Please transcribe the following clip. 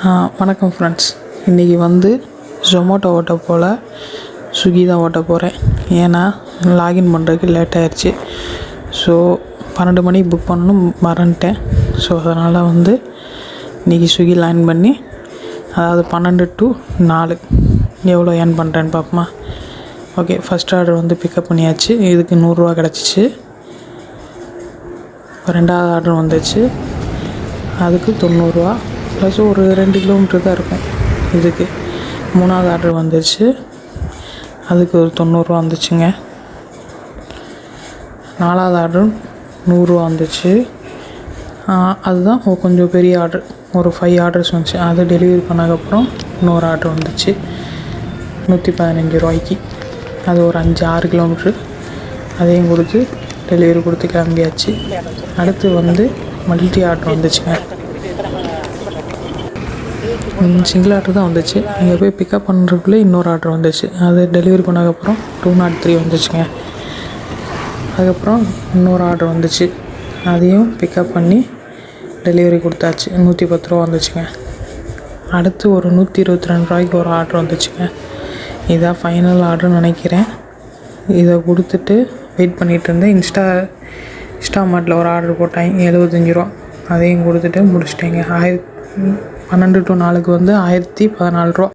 வணக்கம் ஃப்ரெண்ட்ஸ். இன்றைக்கி வந்து ஜொமேட்டோ ஓட்ட போல் ஸ்விக்கி தான் ஓட்ட போகிறேன். ஏன்னா லாகின் பண்ணுறதுக்கு லேட் ஆகிடுச்சு. ஸோ 12 மணிக்கு புக் பண்ணணும் மறந்துட்டேன். ஸோ அதனால் வந்து இன்றைக்கி ஸ்விக்கி லாகின் பண்ணி, அதாவது 12 to 4 எவ்வளோ ஏர்ன் பண்ணுறேன்னு பார்ப்போமா. ஓகே, ஃபஸ்ட் ஆர்டர் வந்து பிக்கப் பண்ணியாச்சு. இதுக்கு 100 ரூபா கிடச்சிச்சு. இப்போ 2வது ஆர்டர் வந்துச்சு, அதுக்கு 90 ரூபா ப்ளஸ் ஒரு 2 கிலோமீட்டர் தான் இருக்கும். இதுக்கு 3வது ஆர்டர் வந்துச்சு, அதுக்கு ஒரு 90 ரூபா வந்துச்சுங்க. 4வது ஆர்டர் 100 ரூபா வந்துச்சு. அதுதான் கொஞ்சம் பெரிய ஆர்டர், ஒரு 5 ஆர்டர்ஸ் வந்துச்சு. அது டெலிவரி பண்ணதுக்கப்புறம் இன்னொரு ஆர்டர் வந்துச்சு 115 ரூபாய்க்கு. அது ஒரு 5-6 கிலோமீட்ரு. அதையும் கொடுத்து டெலிவரி கொடுத்து கிளம்பியாச்சு. அடுத்து வந்து மல்டி ஆர்டர் வந்துச்சுங்க. சிங்கிள் ஆர்டர் தான் வந்துச்சு. இங்கே போய் பிக்கப் பண்ணுறதுக்குள்ளே இன்னொரு ஆர்டர் வந்துச்சு. அது டெலிவரி பண்ணதுக்கப்புறம் 203 வந்துச்சுங்க. அதுக்கப்புறம் இன்னொரு ஆர்டர் வந்துச்சு, அதையும் பிக்கப் பண்ணி டெலிவரி கொடுத்தாச்சு. 110 ரூபா வந்துச்சுங்க. அடுத்து ஒரு 122 ரூபாய்க்கு ஒரு ஆர்டர் வந்துச்சுங்க. இதான் ஃபைனல் ஆர்டர்னு நினைக்கிறேன். இதை கொடுத்துட்டு வெயிட் பண்ணிகிட்டு இருந்தேன். இன்ஸ்டாமார்ட்டில் ஒரு ஆர்டர் போட்டாங்க 75 ரூபா. அதையும் கொடுத்துட்டு முடிச்சிட்டேங்க. 12 to 4 வந்து 1014 ரூபா.